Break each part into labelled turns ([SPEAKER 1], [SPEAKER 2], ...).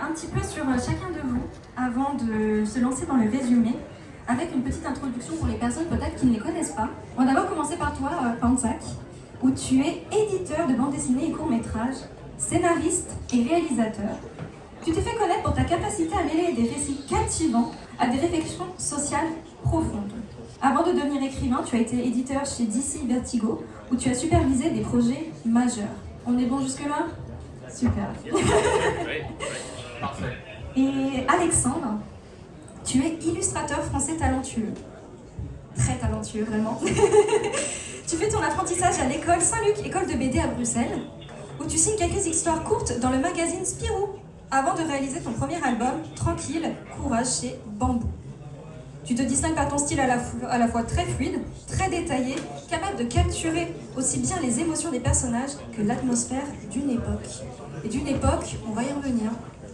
[SPEAKER 1] un petit peu sur chacun de vous avant de se lancer dans le résumé, avec une petite introduction pour les personnes peut-être qui ne les connaissent pas. On va d'abord commencer par toi, Panzak, où tu es éditeur de bande dessinée et courts-métrages, scénariste et réalisateur. Tu t'es fait connaître pour ta capacité à mêler des récits captivants à des réflexions sociales profondes. Avant de devenir écrivain, tu as été éditeur chez DC Vertigo, où tu as supervisé des projets majeurs. On est bon jusque-là? Super.
[SPEAKER 2] Parfait.
[SPEAKER 1] Et Alexandre, tu es illustrateur français talentueux. Très talentueux, vraiment. Tu fais ton apprentissage à l'école Saint-Luc, école de BD à Bruxelles, où tu signes quelques histoires courtes dans le magazine Spirou, avant de réaliser ton premier album, Tranquille, Courage, chez Bambou. Tu te distingues par ton style à la fois très fluide, très détaillé, capable de capturer aussi bien les émotions des personnages que l'atmosphère d'une époque. Et d'une époque, on va y revenir.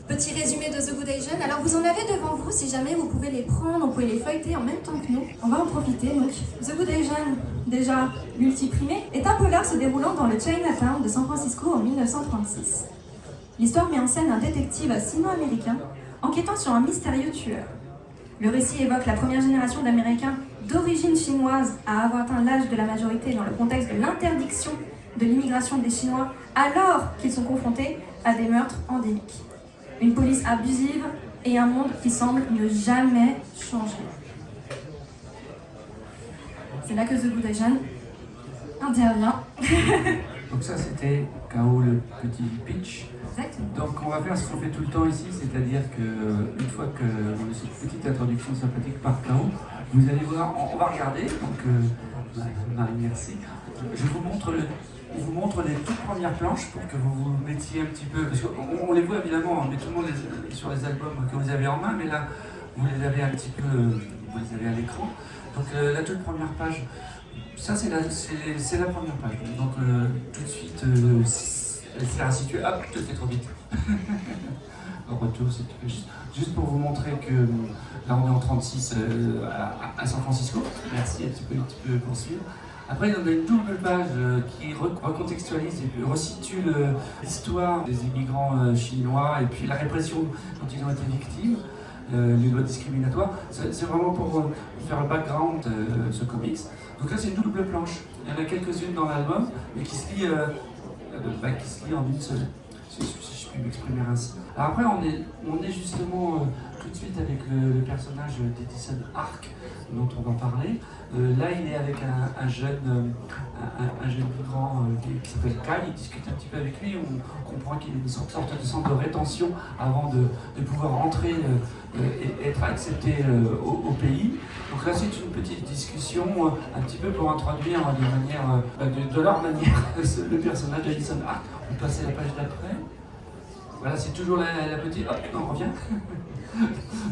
[SPEAKER 1] Petit résumé de The Good Asian. Alors vous en avez devant vous, si jamais vous pouvez les prendre, vous pouvez les feuilleter en même temps que nous. On va en profiter. Donc, The Good Asian, déjà multiprimé, est un polar se déroulant dans le Chinatown de San Francisco en 1936. L'histoire met en scène un détective sino-américain enquêtant sur un mystérieux tueur. Le récit évoque la première génération d'Américains d'origine chinoise à avoir atteint l'âge de la majorité dans le contexte de l'interdiction de l'immigration des Chinois alors qu'ils sont confrontés à des meurtres endémiques. Une police abusive et un monde qui semble ne jamais changer. C'est là que The Good Asian intervient.
[SPEAKER 3] Donc ça c'était KO le petit pitch.
[SPEAKER 1] Exactement.
[SPEAKER 3] Donc on va faire ce qu'on fait tout le temps ici, c'est-à-dire qu'une fois que on a cette petite introduction sympathique par KO, vous allez voir, on va regarder, donc Marie, merci. On vous montre les toutes premières planches pour que vous vous mettiez un petit peu, parce qu'on les voit évidemment, mais tout le monde sur les albums que vous avez en main, mais là vous les avez un petit peu, vous les avez à l'écran. Donc la toute première page, ça c'est la première page. Donc tout de suite, c'est à situer. Hop, je te fais trop vite. Au retour, c'est juste pour vous montrer que là on est en 36 à San Francisco. Merci, tu peux poursuivre. Après, on a une double page qui recontextualise et resitue l'histoire des immigrants chinois et puis la répression dont ils ont été victimes, les lois discriminatoires. C'est vraiment pour faire le background de ce comics. Donc là, c'est une double planche. Il y en a quelques-unes dans l'album, mais qui se lit en une seule, si je puis m'exprimer ainsi. Alors après, on est justement tout de suite avec le personnage d'Edison Arc, dont on va parler. Là, il est avec un jeune migrant qui s'appelle Kai. Il discute un petit peu avec lui. On comprend qu'il est une sorte de centre de rétention avant de pouvoir entrer et être accepté au pays. Donc là, c'est une petite discussion un petit peu pour introduire de leur manière le personnage d'Edison Arc. On peut passer à la page d'après. Voilà, c'est toujours la petite... Hop, on revient.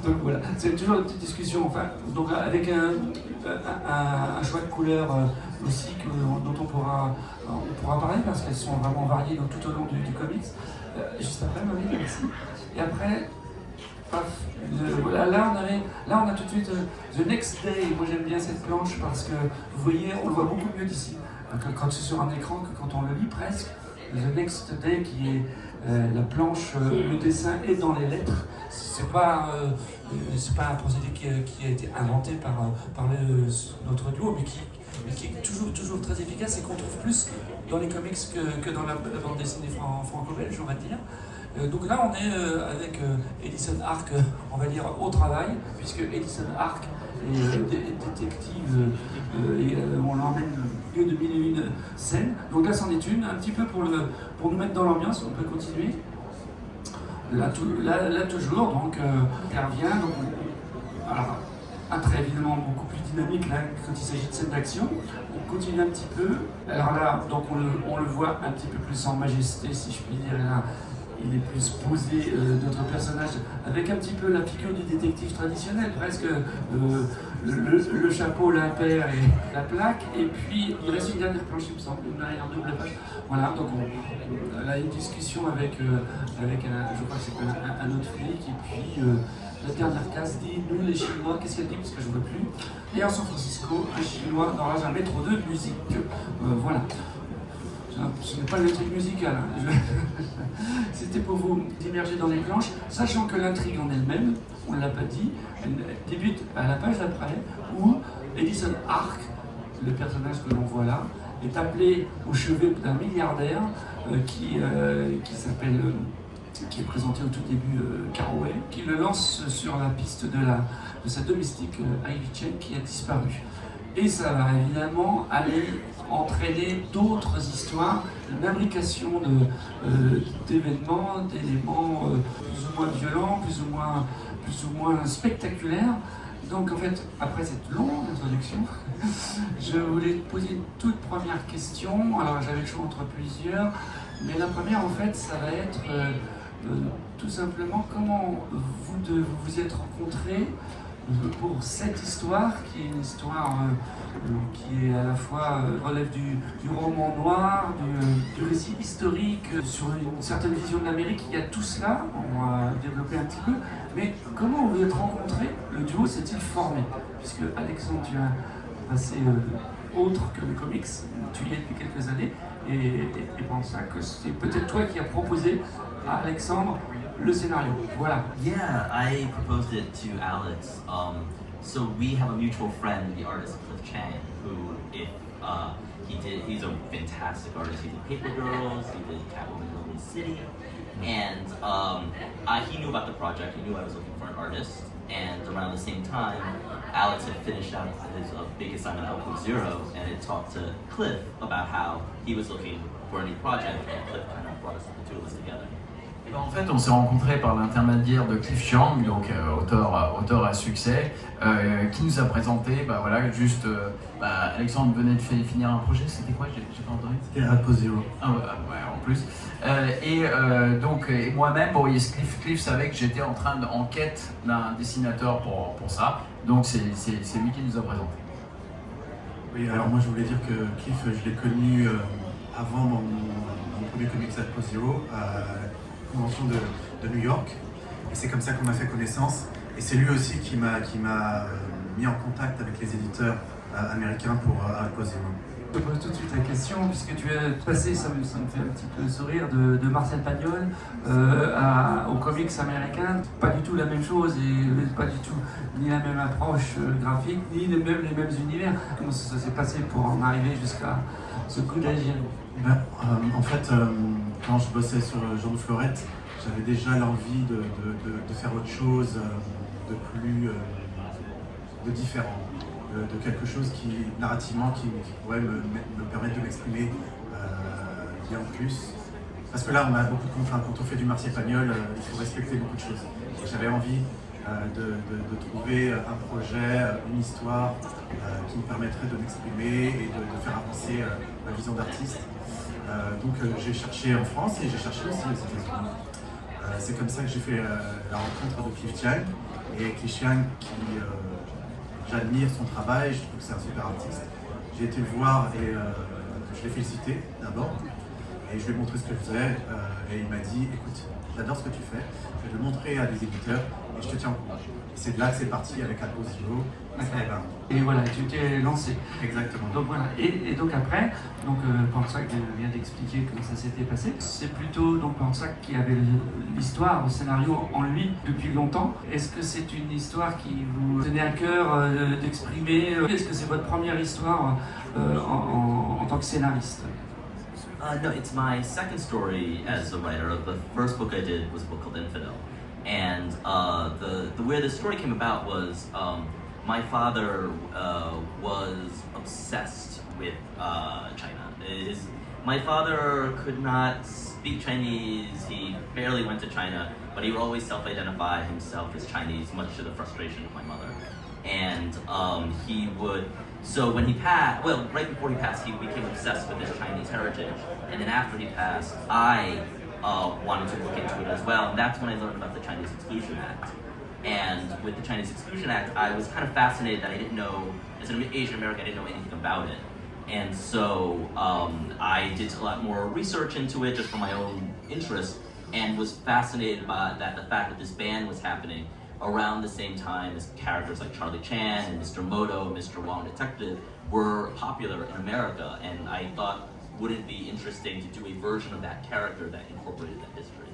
[SPEAKER 3] Donc voilà, c'est toujours une petite discussion, enfin, donc avec un choix de couleurs aussi dont on pourra parler parce qu'elles sont vraiment variées tout au long du comics. Juste après, Marie, merci. Et après, paf, voilà, là on a tout de suite The Next Day. Moi j'aime bien cette planche parce que vous voyez, on le voit beaucoup mieux d'ici quand c'est sur un écran que quand on le lit presque. The Next Day qui est la planche, le dessin est dans les lettres. C'est pas un procédé qui a été inventé par notre duo, mais qui est toujours très efficace et qu'on trouve plus dans les comics que dans la bande dessinée franco-belge, on va dire. Donc là, on est avec Edison Arc, on va dire, au travail, puisque Edison Arc est détective et on l'emmène au milieu de mille et une scènes. Donc là, c'en est une, un petit peu pour nous mettre dans l'ambiance, on peut continuer. Là toujours, donc, intervient. Donc, alors, un trait évidemment beaucoup plus dynamique là, quand il s'agit de scènes d'action. On continue un petit peu. Alors là, donc on le voit un petit peu plus en majesté, si je puis dire. Là, il est plus posé d'autres personnages, avec un petit peu la figure du détective traditionnel, presque le chapeau, l'impair et la plaque. Et puis, il reste une dernière planche, il me semble, une dernière double page. Voilà, donc on a une discussion avec je crois que c'est un autre flic, et puis la dernière case dit « Nous les Chinois », qu'est-ce qu'elle dit parce que je ne veux plus. Et à San Francisco, un Chinois dans un métro de musique. Voilà. Ce n'est pas l'intrigue musicale. Hein. C'était pour vous immerger dans les planches, sachant que l'intrigue en elle-même, on ne l'a pas dit, elle débute à la page d'après, où Edison Arc, le personnage que l'on voit là, est appelé au chevet d'un milliardaire qui est présenté au tout début Carouet, qui le lance sur la piste de sa domestique Ivy Chen qui a disparu. Et ça va évidemment aller entraîner d'autres histoires, une imbrication d'événements, d'éléments plus ou moins violents, plus ou moins spectaculaires. Donc en fait, après cette longue introduction, je voulais poser une toute première question. Alors j'avais le choix entre plusieurs, mais la première en fait, ça va être tout simplement comment vous vous êtes rencontrés pour cette histoire, qui est une histoire qui est à la fois relève du roman noir, du récit historique, sur une certaine vision de l'Amérique. Il y a tout cela, on va développer un petit peu. Mais comment vous êtes rencontrés, le duo s'est-il formé? Puisque Alexandre, tu as passé autre que le comics, tu y es depuis quelques années, et pense que c'est peut-être toi qui as proposé à Alexandre le scénario. Voilà.
[SPEAKER 2] Yeah, I proposed it to Alex. So we have a mutual friend, the artist Cliff Chang, who, he's a fantastic artist. He did Paper Girls, he did Catwoman in Lonely City, and he knew about the project. He knew I was looking for an artist, and around the same time, Alex had finished out his big assignment at Outlook Zero, and had talked to Cliff about how he was looking for a new project, and Cliff kind of brought the two of us together.
[SPEAKER 4] En fait, on s'est rencontrés par l'intermédiaire de Cliff Chiang, donc auteur à succès, qui nous a présenté, Alexandre venait de finir un projet, c'était quoi? J'ai pas entendu.
[SPEAKER 5] C'était Outpost Zero.
[SPEAKER 4] Ah ouais, en plus. Et moi-même, Cliff savait que j'étais en quête d'un dessinateur pour ça, donc c'est lui qui nous a présenté.
[SPEAKER 5] Oui, alors moi je voulais dire que Cliff, je l'ai connu avant mon premier comics Outpost Zero, convention de New York, et c'est comme ça qu'on a fait connaissance, et c'est lui aussi qui m'a mis en contact avec les éditeurs américains pour Outpost Zero.
[SPEAKER 3] Je pose tout de suite la question, puisque tu es passé, ça me fait un petit peu sourire, de Marcel Pagnol aux comics américains, pas du tout la même chose, et pas du tout ni la même approche graphique, ni les mêmes univers. Comment ça s'est passé pour en arriver jusqu'à ce coup d'agir?
[SPEAKER 5] En fait, quand je bossais sur Jean de Florette, j'avais déjà l'envie de faire autre chose, de différent, de quelque chose qui, narrativement, qui pourrait me permettre de m'exprimer bien plus. Parce que là, on a beaucoup de contraintes. Quand on fait du Marcel Pagnol, il faut respecter beaucoup de choses. Et j'avais envie de trouver un projet, une histoire qui me permettrait de m'exprimer et de faire avancer ma vision d'artiste. Donc j'ai cherché en France et j'ai cherché aussi aux États-Unis. C'est comme ça que j'ai fait la rencontre de Cliff Chiang. Et Cliff Chiang, j'admire son travail, je trouve que c'est un super artiste. J'ai été le voir et je l'ai félicité d'abord. Et je lui ai montré ce que je faisais et il m'a dit, écoute, j'adore ce que tu fais, je vais le montrer à des éditeurs et je te tiens au courant. Et c'est de là que c'est parti avec Outpost Zero.
[SPEAKER 3] Et voilà, tu t'es lancé.
[SPEAKER 5] Exactement.
[SPEAKER 3] Donc voilà. Et donc après, Portsac vient d'expliquer comment ça s'était passé. C'est plutôt donc Portsac qui avait l'histoire, le scénario en lui depuis longtemps. Est-ce que c'est une histoire qui vous tenait à cœur d'exprimer? Est-ce que c'est votre première histoire en tant que scénariste?
[SPEAKER 2] No, it's my second story as a writer. The first book I did was a book called Infidel. And the way the story came about was my father was obsessed with China. My father could not speak Chinese, he barely went to China, but he would always self-identify himself as Chinese, much to the frustration of my mother. And so when he passed, right before he passed, he became obsessed with his Chinese heritage. And then after he passed, I wanted to look into it as well. And that's when I learned about the Chinese Exclusion Act. And with the Chinese Exclusion Act, I was kind of fascinated that I didn't know, as an Asian American, I didn't know anything about it. And so I did a lot more research into it just for my own interest, and was fascinated by the fact that this ban was happening around the same time as characters like Charlie Chan and Mr. Moto, Mr. Wong Detective were popular in America. And I thought would it be interesting to do a version of that character that incorporated that history?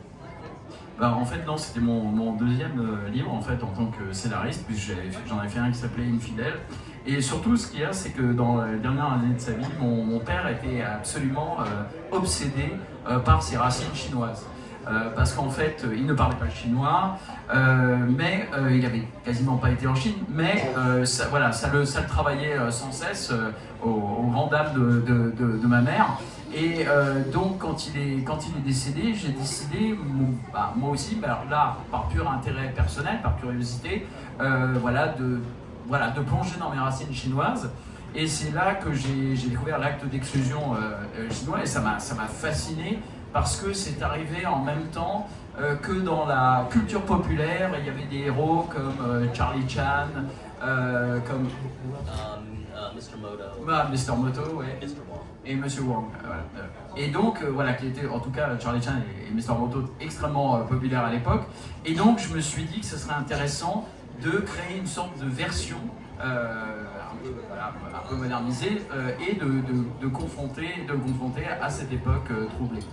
[SPEAKER 4] Bah, en fait, non, c'était mon deuxième livre en fait en tant que scénariste, puisque j'en avais fait un qui s'appelait Infidèle. Et surtout, ce qu'il y a, c'est que dans les dernières années de sa vie, mon père était absolument obsédé par ses racines chinoises. Parce qu'en fait, il ne parlait pas le chinois, mais il n'avait quasiment pas été en Chine, mais ça le travaillait sans cesse aux grandes dames de ma mère. Et donc, quand il est décédé, j'ai décidé, moi aussi, là, par pur intérêt personnel, par curiosité, de plonger dans mes racines chinoises. Et c'est là que j'ai découvert l'acte d'exclusion chinois, et ça m'a fasciné, parce que c'est arrivé en même temps que dans la culture populaire, il y avait des héros comme Charlie Chan, comme
[SPEAKER 2] Mr. Moto.
[SPEAKER 4] Mr. Moto, ouais.
[SPEAKER 2] Mr. Wong.
[SPEAKER 4] Et Monsieur Wong. Et donc, qui était, en tout cas, Charlie Chan et Mr. Moto extrêmement populaires à l'époque. Et donc, je me suis dit que ce serait intéressant de créer une sorte de version un peu modernisée et de confronter à cette époque troublée.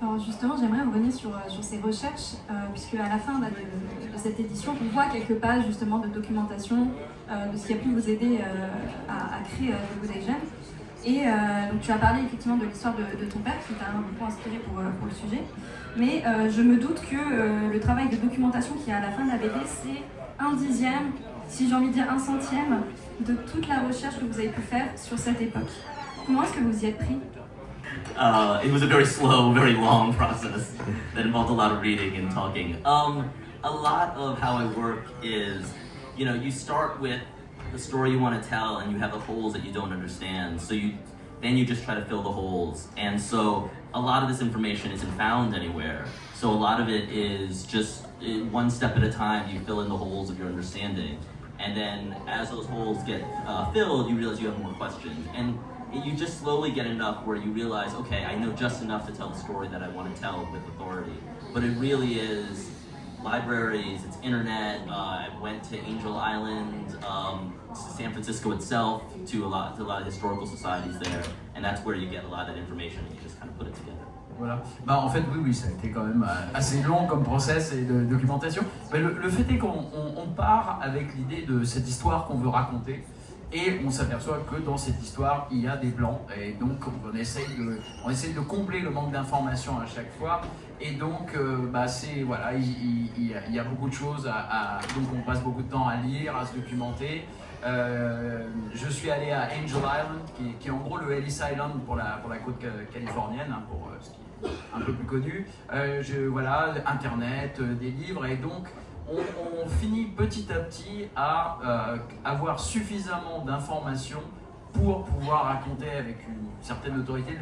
[SPEAKER 1] Alors justement, j'aimerais revenir sur ces recherches, puisque à la fin de cette édition, on voit quelques pages justement de documentation de ce qui a pu vous aider à créer The Good Asian. Et donc tu as parlé effectivement de l'histoire de ton père qui t'a beaucoup inspiré pour le sujet. Mais je me doute que le travail de documentation qui est à la fin de la BD, c'est 1/10, si j'ai envie de dire 1/100 de toute la recherche que vous avez pu faire sur cette époque. Comment est-ce que vous y êtes pris?
[SPEAKER 2] It was a very slow, very long process that involved a lot of reading and talking. A lot of how I work is, you start with the story you want to tell and you have the holes that you don't understand. So then you just try to fill the holes. And so a lot of this information isn't found anywhere. So a lot of it is just one step at a time, you fill in the holes of your understanding. And then as those holes get filled, you realize you have more questions. And you just slowly get enough where you realize, okay, I know just enough to tell the story that I want to tell with authority. But it really is libraries, it's internet. I went to Angel Island, San Francisco itself, to a lot of historical societies there, and that's where you get a lot of that information and you just kind of put it together.
[SPEAKER 4] Voilà. En fait, oui, ça a été quand même assez long comme process et de documentation. Mais le fait est qu'on part avec l'idée de cette histoire qu'on veut raconter. Et on s'aperçoit que dans cette histoire, il y a des blancs. Et donc, on essaye de combler le manque d'informations à chaque fois. Et donc, il y a beaucoup de choses donc on passe beaucoup de temps à lire, à se documenter. Je suis allé à Angel Island, qui est en gros le Ellis Island pour la côte californienne, pour ce qui est un peu plus connu. Internet, des livres, et donc on finit petit à petit à avoir suffisamment d'informations pour pouvoir raconter avec une certaine autorité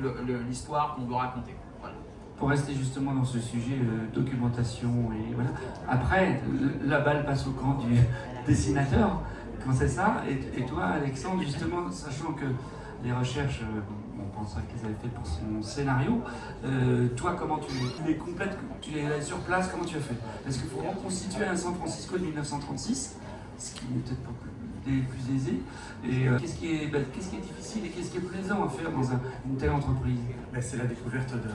[SPEAKER 4] l'histoire qu'on veut raconter. Voilà.
[SPEAKER 3] Pour rester justement dans ce sujet documentation, et voilà. Après, la balle passe au camp du dessinateur, quand c'est ça. Et toi, Alexandre, justement, sachant que les recherches, on pensera qu'ils avaient fait pour son scénario, toi, comment tu les complètes, tu les as sur place, comment tu as fait? Parce qu'il faut reconstituer un San Francisco de 1936, ce qui n'est peut-être pas plus aisé. Et qu'est-ce qui est difficile et qu'est-ce qui est plaisant à faire dans une telle entreprise?
[SPEAKER 5] C'est la découverte de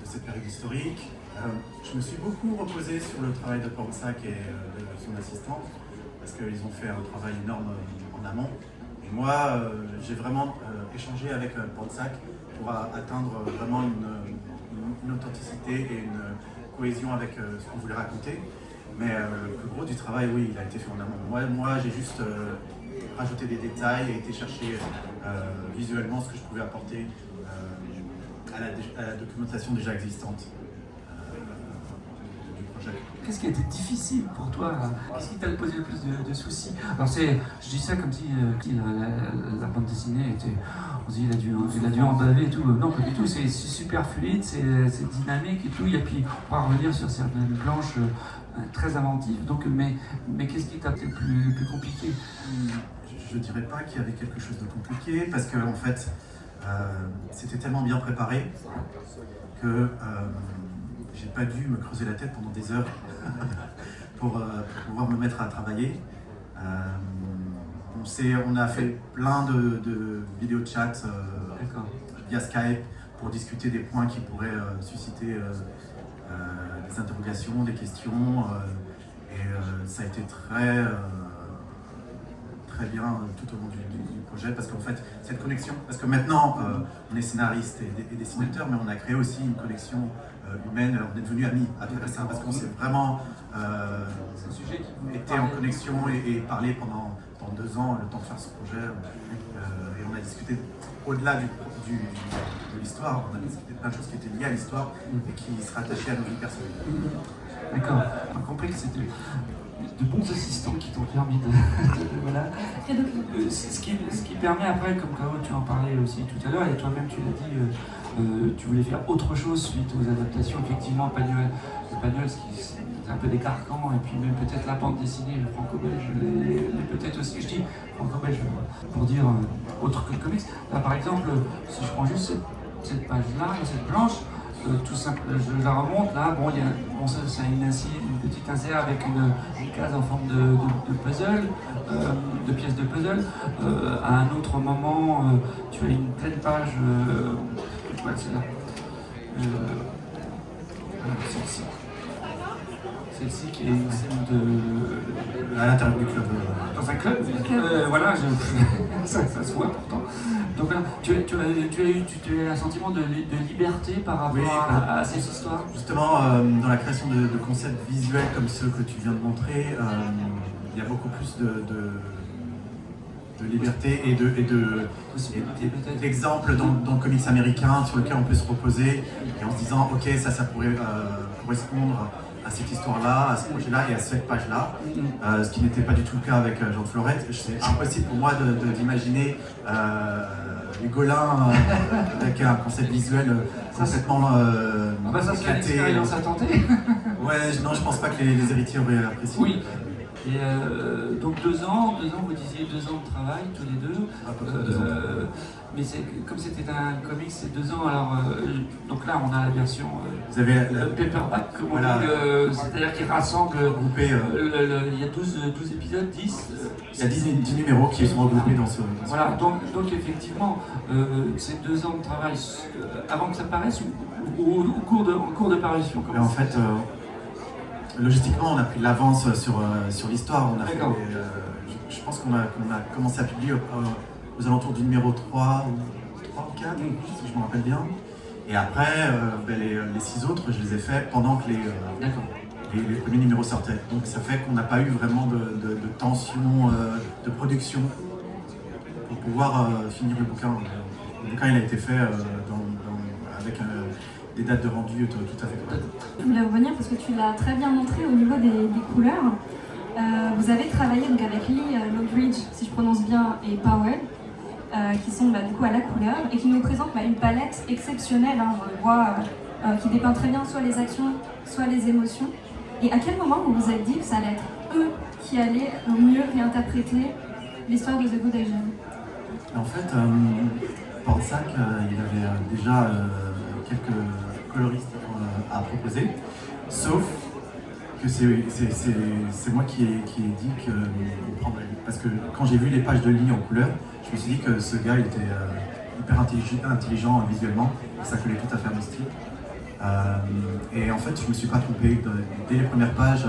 [SPEAKER 5] cette période historique. Je me suis beaucoup reposé sur le travail de Pornsak et de son assistante, parce qu'ils ont fait un travail énorme en amont. Et moi, j'ai vraiment échangé avec Pornsak pour atteindre vraiment une authenticité et une cohésion avec ce qu'on voulait raconter. Mais le plus gros du travail, oui, il a été fait en amont. Moi j'ai juste rajouté des détails et été chercher visuellement ce que je pouvais apporter à la documentation déjà existante du projet.
[SPEAKER 3] Qu'est-ce qui a été difficile pour toi? Qu'est-ce qui t'a posé le plus de soucis? Alors je dis ça comme si la bande dessinée était... On se dit il a dû en baver et tout. Non, pas du tout. C'est super fluide, c'est dynamique et tout. Et puis on va revenir sur certaines planches très inventives. Donc, mais qu'est-ce qui t'a peut-être plus compliqué?
[SPEAKER 5] Je ne dirais pas qu'il y avait quelque chose de compliqué, parce que en fait, c'était tellement bien préparé que j'ai pas dû me creuser la tête pendant des heures pour pouvoir me mettre à travailler. On a fait plein de vidéos de chat via Skype pour discuter des points qui pourraient susciter des interrogations, des questions. Ça a été très bien tout au long du projet, parce qu'en fait, cette connexion, parce que maintenant, on est scénariste et dessinateur, mais on a créé aussi une connexion humaine, on est devenus amis à travers ça, parce qu'on s'est vraiment été en connexion et parlé pendant 2 ans, le temps de faire ce projet, et on a discuté au-delà de l'histoire, on a discuté de plein de choses qui étaient liées à l'histoire et qui se rattachaient à nos vies personnelles.
[SPEAKER 3] D'accord, on a compris que c'était de bons assistants qui t'ont permis de voilà. Ce qui permet après, comme Kao, tu en parlais aussi tout à l'heure, et toi-même tu l'as dit, tu voulais faire autre chose suite aux adaptations. Effectivement, Pagnol, c'est un peu des carcans, et puis même peut-être la bande dessinée, le franco-belge, mais peut-être aussi, je dis franco-belge pour dire autre que le comics. Là par exemple, si je prends juste cette page-là, cette planche, tout simple, je la remonte là, bon, c'est une petite insert avec une case en forme de puzzle, de pièces de puzzle. À un autre moment, tu as une pleine page, celle-là. Celle-ci qui est une scène
[SPEAKER 5] à l'intérieur du club.
[SPEAKER 3] Dans un club, voilà, ça se voit pourtant. Donc là, tu as eu un sentiment de liberté par rapport à cette histoire.
[SPEAKER 5] Justement, dans la création de concepts visuels comme ceux que tu viens de montrer, il y a beaucoup plus de liberté et d'exemples dans le comics américain sur lequel on peut se reposer et en se disant ok, ça pourrait correspondre à cette histoire-là, à ce projet-là et à cette page-là, ce qui n'était pas du tout le cas avec Jean Florette. C'est impossible pour moi d'imaginer les Golins avec un concept visuel complètement
[SPEAKER 3] ça serait l'expérience à tenter.
[SPEAKER 5] Ouais, non, je pense pas que les héritiers auraient apprécié.
[SPEAKER 3] Oui. Et donc 2 ans, vous disiez 2 ans de travail tous les deux. Mais comme c'était un comics, c'est 2 ans. Alors donc là, on a la version
[SPEAKER 5] vous avez
[SPEAKER 3] paperback, comme
[SPEAKER 5] voilà.
[SPEAKER 3] C'est-à-dire qui rassemble.
[SPEAKER 5] Regroupé.
[SPEAKER 3] Il y a 12 épisodes, 10.
[SPEAKER 5] Il y a 10 numéros qui sont regroupés dans ce.
[SPEAKER 3] Voilà. Donc effectivement, ces 2 ans de travail avant que ça paraisse ou en cours de parution.
[SPEAKER 5] En fait. Logistiquement, on a pris l'avance sur l'histoire. Je pense qu'on a commencé à publier aux alentours du numéro 3 ou 4, si je me rappelle bien. Et après, les 6 autres, je les ai faits pendant que les premiers numéros sortaient. Donc ça fait qu'on n'a pas eu vraiment de tension de production pour pouvoir finir le bouquin. Le bouquin, il a été fait avec des dates de rendu tout à fait correctes.
[SPEAKER 1] Je voulais revenir parce que tu l'as très bien montré au niveau des couleurs. Vous avez travaillé donc avec Lee Loughridge, si je prononce bien, et Powell, qui sont du coup à la couleur et qui nous présentent une palette exceptionnelle. On le voit, qui dépeint très bien soit les actions, soit les émotions. Et à quel moment vous vous êtes dit que ça allait être eux qui allaient au mieux réinterpréter l'histoire de The Good Asian?
[SPEAKER 5] En fait, Portsac, il avait déjà quelques coloristes à proposer, sauf que c'est moi qui ai dit que parce que quand j'ai vu les pages de Lee en couleur, je me suis dit que ce gars il était hyper intelligent visuellement, et ça collait tout à fait à mon style. Et en fait, je me suis pas trompé. Dès les premières pages,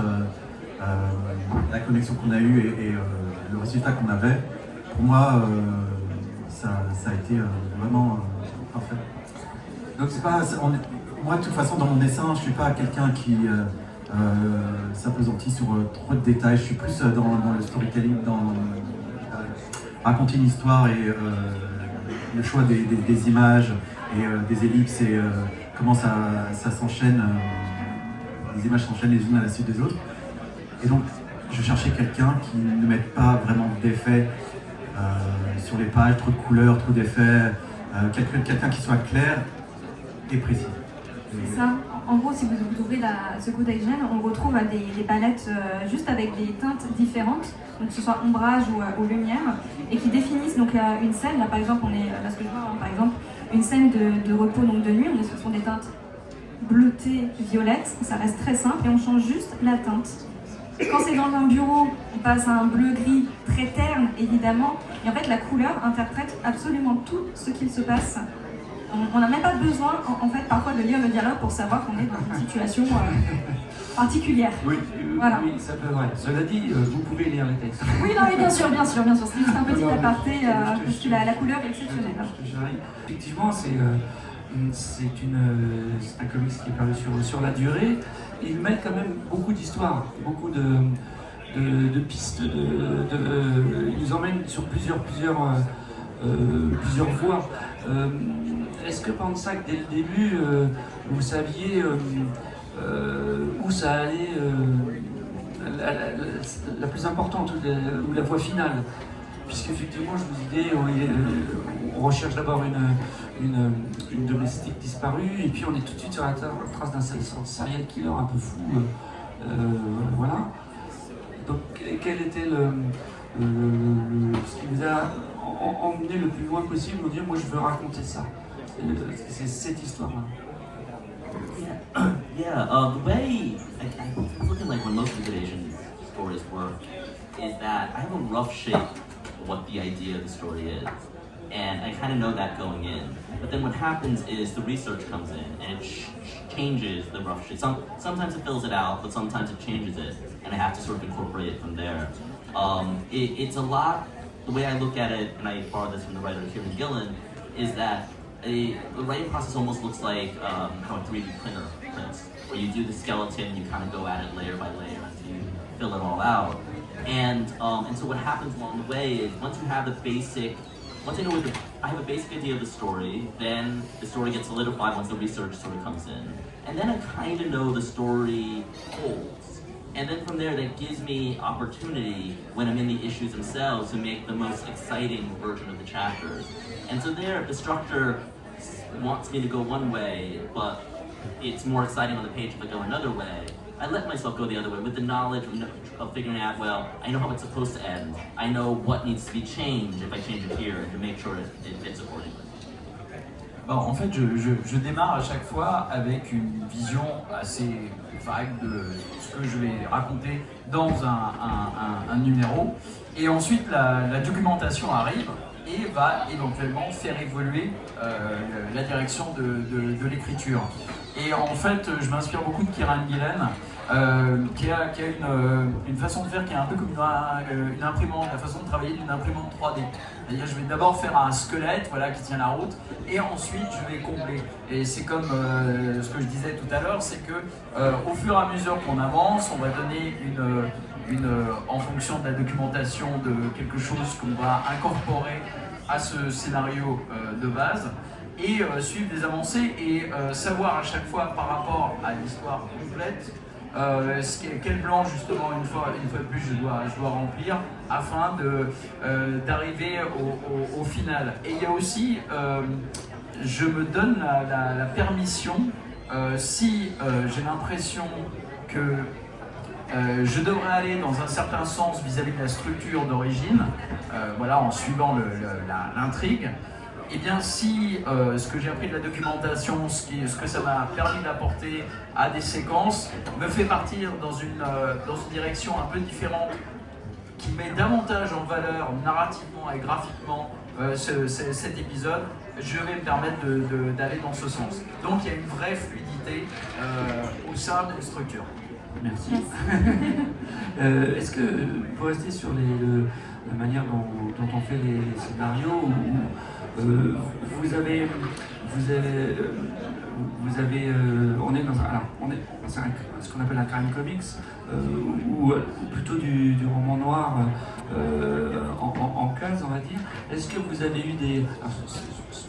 [SPEAKER 5] la connexion qu'on a eue et le résultat qu'on avait, pour moi, ça a été vraiment parfait. Donc c'est pas, moi de toute façon dans mon dessin, je suis pas quelqu'un qui s'appesantit sur trop de détails. Je suis plus dans le storytelling, dans raconter une histoire et le choix des images et des ellipses et comment ça s'enchaîne, les images s'enchaînent les unes à la suite des autres. Et donc je cherchais quelqu'un qui ne mette pas vraiment d'effets sur les pages, trop de couleurs, trop d'effets, quelqu'un qui soit clair et précis.
[SPEAKER 1] C'est ça. En gros, si vous ouvrez The Good Asian, on retrouve des palettes juste avec des teintes différentes, donc que ce soit ombrage ou lumière, et qui définissent donc une scène. Là, par exemple, on est là, ce que je vois, par exemple, une scène de repos, donc de nuit. Ce sont des teintes bleutées, violettes. Ça reste très simple et on change juste la teinte. Quand c'est dans un bureau, on passe à un bleu-gris très terne, évidemment. Et en fait, la couleur interprète absolument tout ce qu'il se passe On n'a même pas besoin, en fait, parfois de lire le dialogue pour savoir qu'on est dans une situation particulière.
[SPEAKER 3] Oui,
[SPEAKER 1] Voilà.
[SPEAKER 3] oui, ça peut vrai. Cela dit, vous pouvez lire les textes.
[SPEAKER 1] Oui, non, mais bien sûr. C'est juste un petit aparté, parce que la couleur est exceptionnelle.
[SPEAKER 3] Effectivement, c'est un comics qui est paru sur la durée. Ils mettent quand même beaucoup d'histoires, beaucoup de pistes, ils nous emmènent sur plusieurs voies. Est-ce que Pansac, dès le début, vous saviez où ça allait, la plus importante, ou la voie finale? Puisqu'effectivement, je vous disais, on recherche d'abord une domestique disparue, et puis on est tout de suite sur la trace d'un serial killer un peu fou. Voilà. Donc, quel était ce qui vous a emmené le plus loin possible, vous dire, moi je veux raconter ça? C'est cette histoire-là.
[SPEAKER 2] Yeah, the way I look at like when most of the Asian stories work is that I have a rough shape of what the idea of the story is, and I kind of know that going in. But then what happens is the research comes in and it changes the rough shape. Sometimes it fills it out, but sometimes it changes it, and I have to sort of incorporate it from there. It's a lot. The way I look at it, and I borrowed this from the writer Kieran Gillen, is that the writing process almost looks like how a 3D printer prints, where you do the skeleton, you kind of go at it layer by layer until you fill it all out. And so what happens along the way is once you have the basic, once I have a basic idea of the story, then the story gets solidified once the research sort of comes in. And then I kind of know the story holds. And then from there, that gives me opportunity when I'm in the issues themselves to make the most exciting version of the chapters. And so there, the structure wants me to go one way, but it's more exciting on the page if I go another way. I let myself go the other way with the knowledge of figuring out, well, I know how it's supposed to end. I know what needs to be changed if I change it here to make sure it fits accordingly.
[SPEAKER 4] Bon, en fait, je démarre à chaque fois avec une vision assez vague de ce que je vais raconter dans un numéro. Et ensuite, la documentation arrive et va éventuellement faire évoluer la direction de l'écriture. Et en fait, je m'inspire beaucoup de Kieran Gillen, qui a une façon de faire qui est un peu comme une imprimante, la façon de travailler d'une imprimante 3D. C'est-à-dire, je vais d'abord faire un squelette, voilà, qui tient la route, et ensuite je vais combler. Et c'est comme ce que je disais tout à l'heure, c'est que au fur et à mesure qu'on avance, on va donner en fonction de la documentation de quelque chose qu'on va incorporer à ce scénario de base, et suivre des avancées et savoir à chaque fois par rapport à l'histoire complète quel blanc justement une fois de plus je dois remplir afin d'arriver au final. Et il y a aussi, je me donne la permission, si j'ai l'impression que je devrais aller dans un certain sens vis-à-vis de la structure d'origine, voilà, en suivant l'intrigue. Et bien si ce que j'ai appris de la documentation, ce que ça m'a permis d'apporter à des séquences, me fait partir dans une direction un peu différente, qui met davantage en valeur narrativement et graphiquement cet épisode, je vais me permettre d'aller dans ce sens. Donc il y a une vraie fluidité au sein de la structure.
[SPEAKER 3] Merci. Est-ce que, pour rester sur la manière dont on fait les scénarios, vous avez on est dans ce qu'on appelle un crime comics, ou plutôt du roman noir en case, on va dire. Est-ce que vous avez eu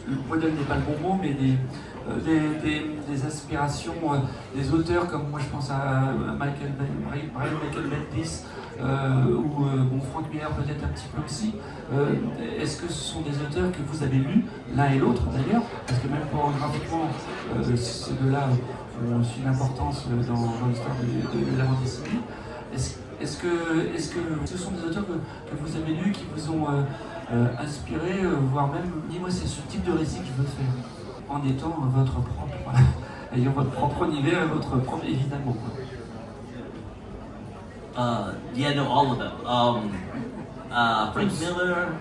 [SPEAKER 3] le modèle n'est pas le bon mot, mais des aspirations, des auteurs comme moi je pense à Brian Michael Bendis, ou Frank Miller peut-être un petit peu aussi. Est-ce que ce sont des auteurs que vous avez lus, l'un et l'autre d'ailleurs, parce que même graphiquement, ces deux-là ont aussi une importance dans l'histoire de la bande dessinée. Est-ce que ce sont des auteurs que vous avez lus, qui vous ont inspiré, voire même dit moi c'est ce type de récit que je veux faire, en étant votre propre, ayant votre propre univers et votre propre, évidemment.
[SPEAKER 2] Yeah, no, all of them. Frank Miller,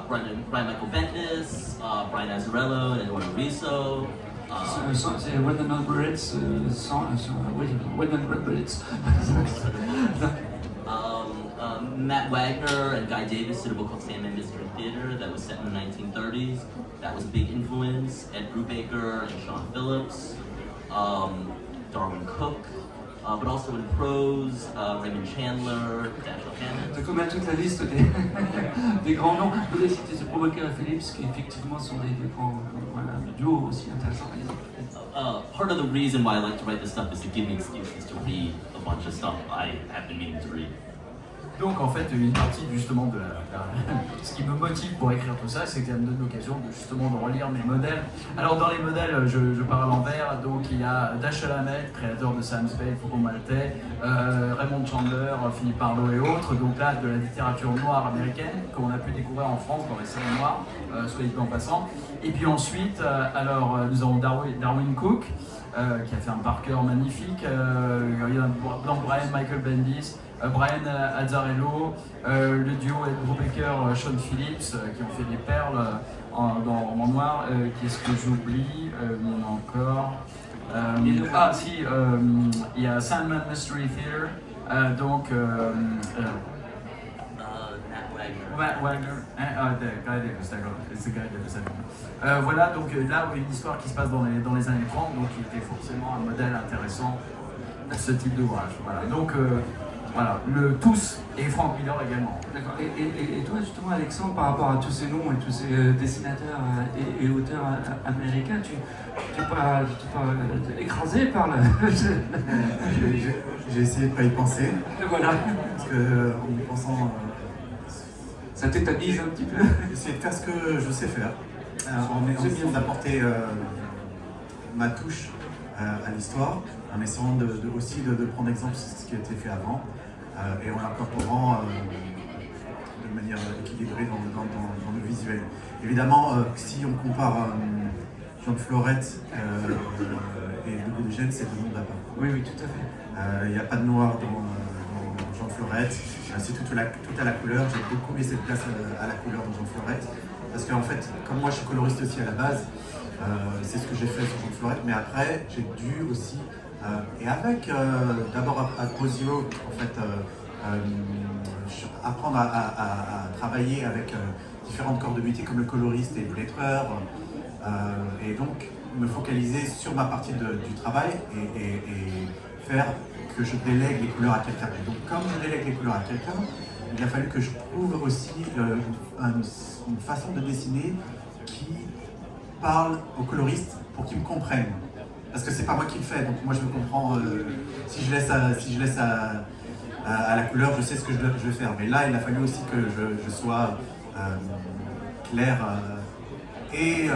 [SPEAKER 2] Brian Michael Bendis, Brian Azzarello, and Eduardo Riso.
[SPEAKER 3] C'est When the Not Bullets, When the Not Bullets.
[SPEAKER 2] Matt Wagner and Guy Davis did a book called Sandman Mystery Theater that was set in the 1930s. That was a big influence. Ed Brubaker and Sean Phillips, Darwin Cook, but also in prose, Raymond Chandler, Dashiell Hammett.
[SPEAKER 3] Donc on a toute la liste des grands noms. Vous voulez citer ce Brubaker et Phillips qui effectivement sont des grands duos aussi intéressants.
[SPEAKER 2] Part of the reason why I like to write this stuff is to give me excuses to read a bunch of stuff I have been meaning to read.
[SPEAKER 4] Donc en fait, une partie justement de ce qui me motive pour écrire tout ça, c'est que ça me donne l'occasion de justement de relire mes modèles. Alors dans les modèles, je pars à l'envers, donc il y a Dashiell Hammett, créateur de Sam Spade, Faucon Maltais, Raymond Chandler, Philippe Marlowe et autres, donc là de la littérature noire américaine qu'on a pu découvrir en France dans les séries noires, soit dit en passant. Et puis ensuite, nous avons Darwin Cook, qui a fait un Parker magnifique, il y a donc Brian Michael Bendis, Brian Azzarello, le duo Ed Brubaker, Sean Phillips, qui ont fait des perles dans Roman Noir. Qu'est-ce que j'oublie encore il y a Sandman Mystery Theater, donc Matt Wagner, Guy Davis, d'accord, c'est Guy Davis. Voilà, donc là, une histoire qui se passe dans les années 30, donc qui était forcément un modèle intéressant à ce type d'ouvrage. Voilà, donc voilà, le Tous et Frank Miller également.
[SPEAKER 3] D'accord. Et toi justement Alexandre, par rapport à tous ces noms et tous ces dessinateurs et auteurs américains, tu t'es pas écrasé par le...
[SPEAKER 5] J'ai essayé de ne pas y penser.
[SPEAKER 3] Voilà.
[SPEAKER 5] Parce que en y pensant...
[SPEAKER 3] ça tétanise un petit peu.
[SPEAKER 5] Essayer de faire ce que je sais faire, en essayant d'apporter ma touche à l'histoire, en essayant aussi de prendre exemple sur ce qui a été fait avant, et en l'incorporant de manière équilibrée dans le visuel. Évidemment, si on compare Jean Florette et Hugo de Gênes, c'est deux mondes à part.
[SPEAKER 3] Oui, tout à fait.
[SPEAKER 5] Il n'y a pas de noir dans Jean Florette, c'est tout à la couleur. J'ai beaucoup laissé de place à la couleur dans Jean Florette, parce qu'en fait, comme moi je suis coloriste aussi à la base, c'est ce que j'ai fait sur Jean Florette, mais après j'ai dû aussi, et avec d'abord à Posio, en fait, apprendre à travailler avec différentes corps de métier comme le coloriste et le lettreur, et donc me focaliser sur ma partie du travail et faire que je délègue les couleurs à quelqu'un. Et donc comme je délègue les couleurs à quelqu'un, il a fallu que je trouve aussi une façon de dessiner qui parle aux coloristes pour qu'ils me comprennent. Parce que c'est pas moi qui le fais, donc moi je me comprends. Si je laisse à la couleur, je sais ce que je vais faire. Mais là, il a fallu aussi que je sois clair et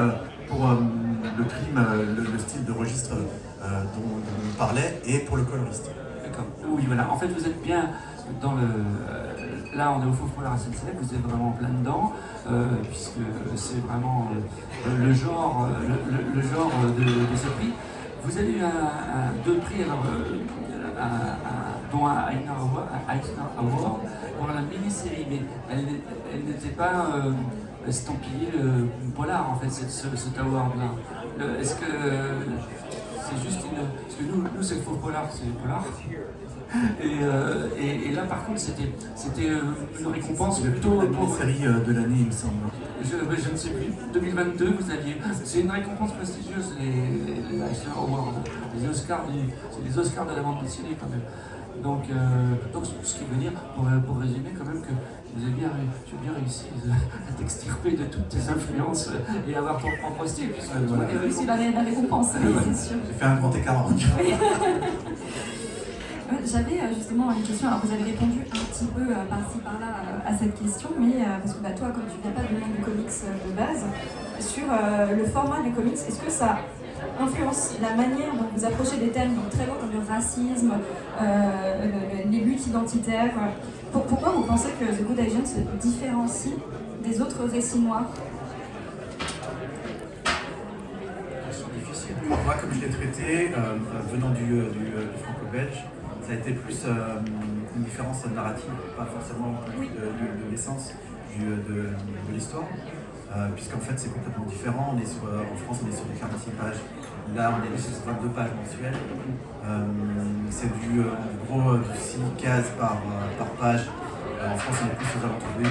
[SPEAKER 5] pour le crime, le style de registre dont on parlait, et pour le coloriste.
[SPEAKER 3] D'accord. Oui, voilà. En fait, vous êtes bien dans le... Là, on est au Faux Polar SNCF, vous êtes vraiment plein dedans, puisque c'est vraiment le genre de ce prix. Vous avez eu deux prix, dont un Eisner Award pour la mini-série, mais elle n'était pas estampillée polar, en fait, cet award-là. Est-ce que c'est juste une... Parce que nous c'est le Faux Polar, c'est le polar. Et là, par contre, c'était une récompense plutôt
[SPEAKER 5] pour la série de l'année, il me semble.
[SPEAKER 3] Je ne sais plus. 2022, vous aviez. C'est une récompense prestigieuse, les Eisner Awards, les Oscars, c'est les Oscars de la bande dessinée quand même. Donc ce qui veut dire, pour résumer, quand même, que tu as bien réussi à t'extirper de toutes tes influences et avoir ton propre style.
[SPEAKER 1] Tu as réussi la récompense, c'est sûr.
[SPEAKER 5] J'ai fait un grand écart.
[SPEAKER 1] J'avais justement une question, alors vous avez répondu un petit peu par-ci par-là à cette question, mais parce que toi, comme tu viens pas du monde du comics de base, sur le format du comics, est-ce que ça influence la manière dont vous approchez des thèmes donc très lourds comme le racisme, les luttes identitaires? Pourquoi vous pensez que The Good Agent se différencie des autres récits noirs?
[SPEAKER 5] Moi, comme je l'ai traité, venant du franco-belge, ça a été plus une différence narrative, pas forcément de l'essence de l'histoire, puisqu'en fait c'est complètement différent. En France on est sur du 46 pages, là on est sur 22 pages mensuelles. C'est en gros du 6 cases par page. En France on est plus aux alentours de 8.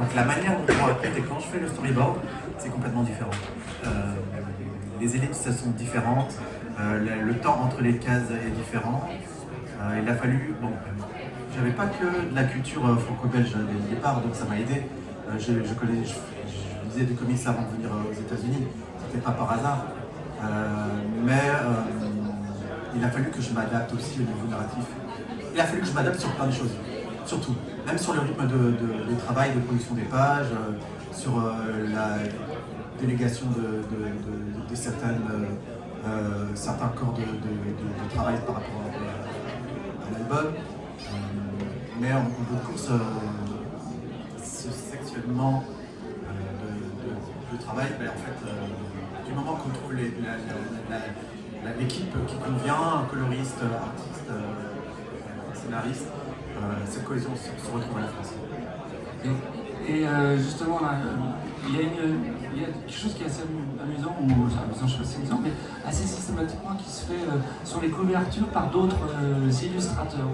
[SPEAKER 5] Donc la manière dont on raconte et quand je fais le storyboard, c'est complètement différent. Les ellipses sont différentes, le temps entre les cases est différent. Il a fallu, j'avais pas que de la culture franco-belge dès le départ, donc ça m'a aidé. Je lisais des comics avant de venir aux États-Unis, c'était pas par hasard. Mais il a fallu que je m'adapte aussi au niveau narratif. Il a fallu que je m'adapte sur plein de choses, surtout. Même sur le rythme de travail, de production des pages, sur la délégation de certains corps de travail par rapport à l'album. Mais en cours de course, ce sectionnement de travail, en fait, du moment qu'on trouve l'équipe qui convient, coloriste, artiste, scénariste, cette cohésion se retrouve à la France.
[SPEAKER 3] Et justement, là, il y a quelque chose qui est assez amusant, je sais pas si c'est amusant, mais assez systématiquement qui se fait sur les couvertures par d'autres illustrateurs.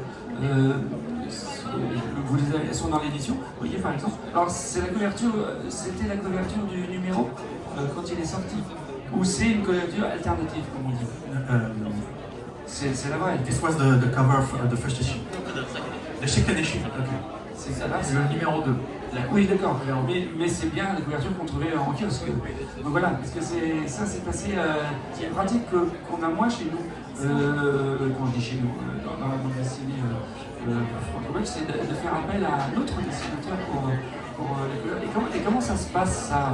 [SPEAKER 3] Elles sont dans l'édition, vous voyez par exemple. Alors c'était la couverture du numéro quand il est sorti, ou c'est une couverture alternative, comme on dit. C'est la vraie.
[SPEAKER 5] This was the cover of the first issue. The second issue. Okay.
[SPEAKER 3] C'est ça là,
[SPEAKER 4] C'est le numéro 2.
[SPEAKER 3] Oui, d'accord, mais c'est bien la couverture qu'on trouvait en kiosque. Donc voilà, parce que c'est assez une pratique qu'on a moins chez nous, quand je dis chez nous, dans la bande dessinée franco-belge, c'est de faire appel à un autre dessinateur pour les couleurs. Et comment ça se passe ça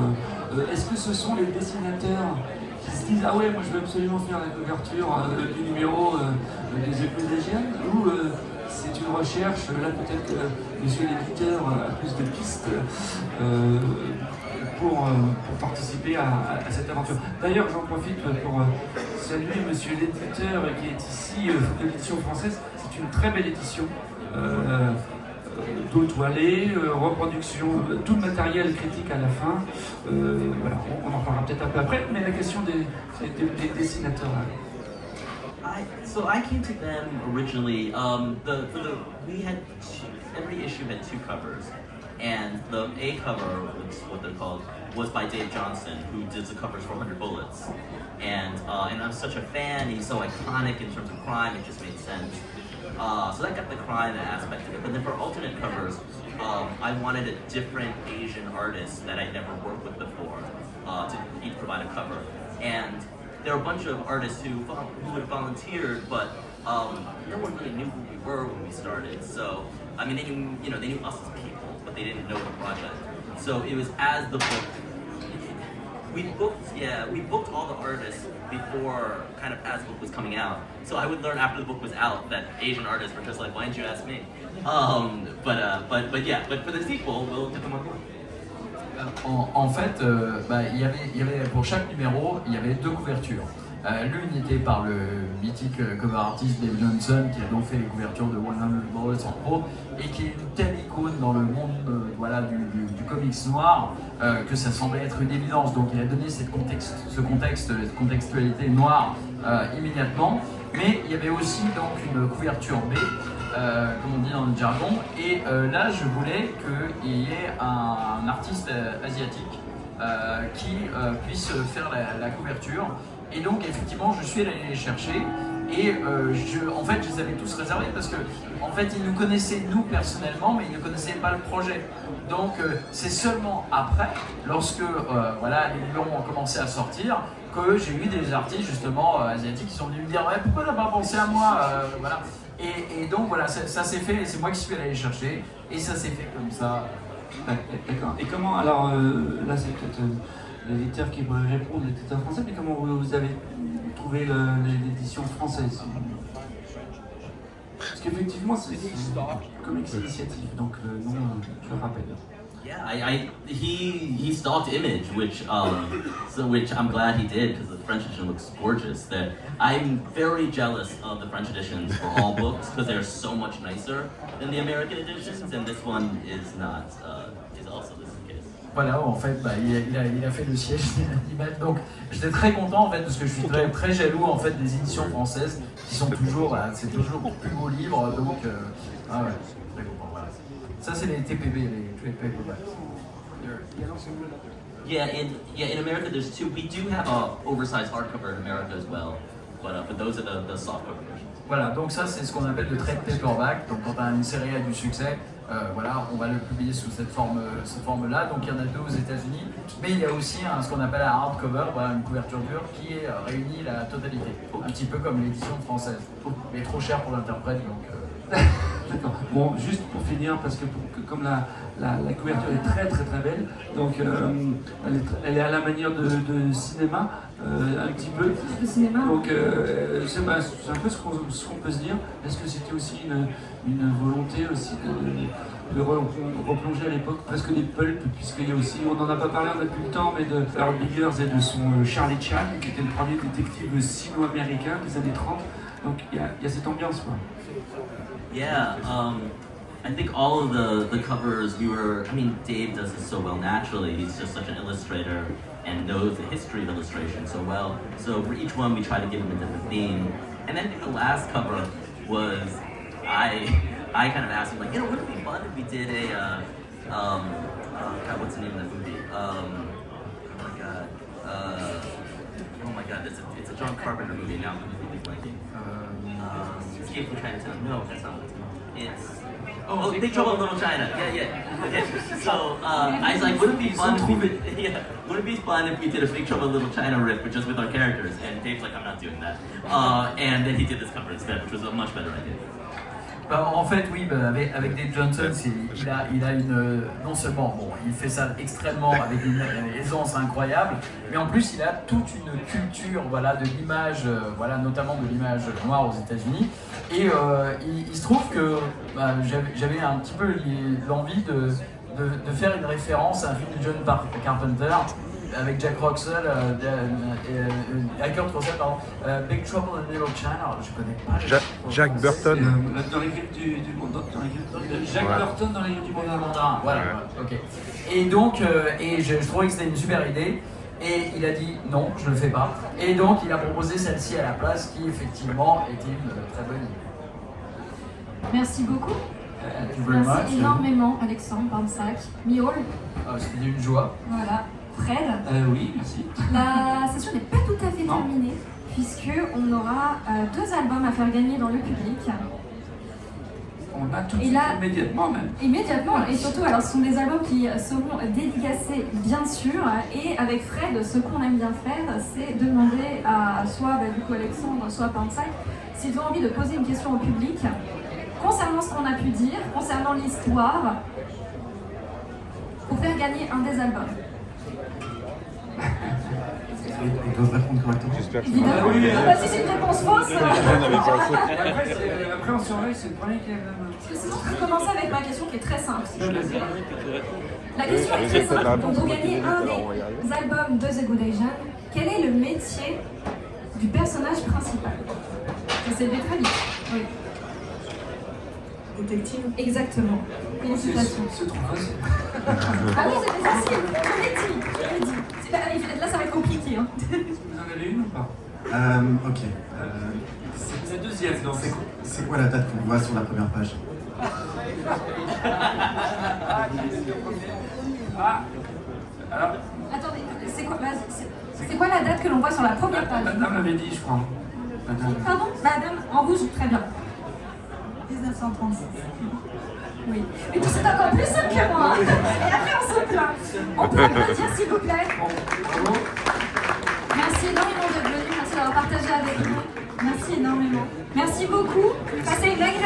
[SPEAKER 3] Est-ce que ce sont les dessinateurs qui se disent « Ah ouais, moi je veux absolument faire la couverture du numéro des Épaules d'Égiane » ou c'est une recherche, là peut-être que monsieur l'éditeur a plus de pistes pour participer à cette aventure. D'ailleurs, j'en profite pour saluer monsieur l'éditeur qui est ici de l'édition française. C'est une très belle édition, dos toilé, reproduction, tout le matériel critique à la fin. Voilà, on en parlera peut-être un peu après, mais la question des dessinateurs là.
[SPEAKER 2] So I came to them originally. Every issue had 2 covers, and the A cover, which is what they're called, was by Dave Johnson, who did the covers for 100 Bullets. And I'm such a fan. He's so iconic in terms of crime. It just made sense. So that got the crime aspect of it. But then for alternate covers, I wanted a different Asian artist that I'd never worked with before to each provide a cover. And there were a bunch of artists who had volunteered, but no one really knew who we were when we started. So, I mean, they knew us as people, but they didn't know the project. So it was as the book, we booked all the artists before, kind of as the book was coming out. So I would learn after the book was out that Asian artists were just like, why didn't you ask me? But for the sequel, we'll get them on board.
[SPEAKER 4] En fait, il y avait pour chaque numéro, il y avait 2 couvertures. L'une était par le mythique cover artist Dave Johnson, qui a donc fait les couvertures de 100 Bullets en pro, et qui est une telle icône dans le monde du comics noir que ça semblait être une évidence. Donc il a donné cette contextualité noire immédiatement. Mais il y avait aussi donc une couverture B, comme on dit dans le jargon, et là je voulais qu'il y ait un artiste asiatique qui puisse faire la couverture. Et donc effectivement je suis allé les chercher et en fait je les avais tous réservés parce que en fait ils nous connaissaient nous personnellement mais ils ne connaissaient pas le projet. Donc c'est seulement après, lorsque les numéros ont commencé à sortir, que j'ai eu des artistes justement asiatiques qui sont venus me dire ouais, pourquoi t'as pas pensé à moi voilà. Et donc voilà, ça s'est fait, c'est moi qui suis allé les chercher et ça s'est fait comme ça.
[SPEAKER 3] D'accord. Et comment, alors là c'est peut-être l'éditeur qui pourrait répondre, l'éditeur français, mais comment vous avez trouvé l'édition française? Parce qu'effectivement c'est Comics Initiative, donc le nom je le rappelle.
[SPEAKER 2] Yeah, he stalked Image, which I'm glad he did because the French edition looks gorgeous. That I'm very jealous of the French editions for all books because they're so much nicer than the American editions, and this one is not. Is also this case.
[SPEAKER 4] Voilà, en fait, il a fait le siège d'Image. Donc, j'étais très content en fait parce que je suis très jaloux en fait des éditions françaises qui sont toujours, c'est toujours plus beaux livres. Donc, ah ouais, très content. Voilà. Ça, c'est les TPB, les trade paperbacks.
[SPEAKER 2] Yeah, in America there's two. We do have a oversized hardcover in America as well, but those are the softcover versions.
[SPEAKER 4] Voilà, donc ça c'est ce qu'on appelle le trade paperback. Donc quand une série a du succès, voilà, on va le publier sous cette forme-là. Donc il y en a deux aux États-Unis, mais il y a aussi ce qu'on appelle un hardcover, voilà, une couverture dure qui réunit la totalité, un petit peu comme l'édition française, mais trop cher pour l'interprète. Donc
[SPEAKER 3] D'accord. Bon, juste pour finir, parce que comme la couverture est très très très belle, donc elle est à la manière de cinéma, un petit peu.
[SPEAKER 1] De cinéma.
[SPEAKER 3] Donc c'est un peu ce qu'on peut se dire. Est-ce que c'était aussi une volonté aussi de replonger à l'époque presque des pulps, puisqu'il y a aussi, on n'en a pas parlé, on n'a plus le temps, mais de Earl Biggers et de son Charlie Chan, qui était le premier détective sino-américain des années 30. Donc il y a cette ambiance, quoi.
[SPEAKER 2] Yeah, I think all of the covers Dave does this so well naturally. He's just such an illustrator and knows the history of illustration so well. So for each one we try to give him a different theme. And then the last cover was, I kind of asked him, like, wouldn't it be fun if we did God, what's the name of that movie? Oh my god, it's a John Carpenter movie, now I'm completely blanking. Escape from Chinatown. No, that's not it. It's Big Trouble in Little China. Yeah. So I was like, would it be fun if we did a Big Trouble in Little China riff, but just with our characters? And Dave's like, I'm not doing that. And then he did this cover instead, which was a much better idea.
[SPEAKER 4] En fait, oui, avec Dave Johnson, il a non seulement, il fait ça extrêmement avec une aisance incroyable, mais en plus il a toute une culture, voilà, de l'image, voilà, notamment de l'image noire aux États-Unis. Et il se trouve que j'avais un petit peu l'envie de faire une référence à un film de John Carpenter avec Jack Russell, Kurt Russell, Big Trouble in Little China. Alors, je connais pas.
[SPEAKER 6] Jack Burton.
[SPEAKER 3] Dans les griffes du monde. Jack Burton dans les griffes du monde.
[SPEAKER 4] Voilà, ok. Et donc, je trouvais que c'était une super idée. Et il a dit non, je ne le fais pas. Et donc, il a proposé celle-ci à la place, qui effectivement était une très bonne idée.
[SPEAKER 1] Merci beaucoup.
[SPEAKER 4] Merci
[SPEAKER 1] énormément, Alexandre Barnsac. Miaul.
[SPEAKER 4] C'était une joie.
[SPEAKER 1] Voilà. Fred.
[SPEAKER 3] Oui, merci.
[SPEAKER 1] La session n'est pas tout à fait terminée, puisqu'on aura 2 albums à faire gagner dans le public.
[SPEAKER 3] On a tout de suite, immédiatement même.
[SPEAKER 1] Immédiatement, et surtout, alors ce sont des albums qui seront dédicacés, bien sûr, et avec Fred, ce qu'on aime bien faire, c'est demander à soit du coup Alexandre, soit Barnsac, s'ils ont envie de poser une question au public concernant ce qu'on a pu dire, concernant l'histoire, pour faire gagner un des albums.
[SPEAKER 5] Ils doivent répondre correctement.
[SPEAKER 6] J'espère que ça
[SPEAKER 1] Évidemment.
[SPEAKER 6] va.
[SPEAKER 1] Oui, si c'est une réponse fausse.
[SPEAKER 3] Après, on surveille, c'est le premier qui a
[SPEAKER 1] Parce que sinon, je peux commencer avec ma question qui est très simple. La question est très simple. Donc, pour gagner un des albums de The Good Asian, quel est le métier du personnage principal? Ça s'est levé très vite. Oui.
[SPEAKER 7] Détective.
[SPEAKER 1] Exactement. Félicitations.
[SPEAKER 3] C'est trop facile.
[SPEAKER 1] Ah oui, c'était facile. Je l'ai dit. Là, ça va être compliqué. Hein.
[SPEAKER 3] Vous en avez une ou pas?
[SPEAKER 5] Ok.
[SPEAKER 3] C'est la deuxième, donc.
[SPEAKER 5] C'est quoi la date qu'on voit sur la première page?
[SPEAKER 3] Alors,
[SPEAKER 1] Attendez, c'est quoi la date que l'on voit sur la première page?
[SPEAKER 3] madame l'avait dit, je crois. Madame.
[SPEAKER 1] Pardon? Madame, en rouge, très bien.
[SPEAKER 7] 1936.
[SPEAKER 1] Oui. Mais tout c'est encore plus simple que moi. Et après on se plaint. On peut applaudir s'il vous plaît. Merci énormément d'être venu, merci d'avoir partagé avec nous. Merci énormément. Merci beaucoup. Passez une agréable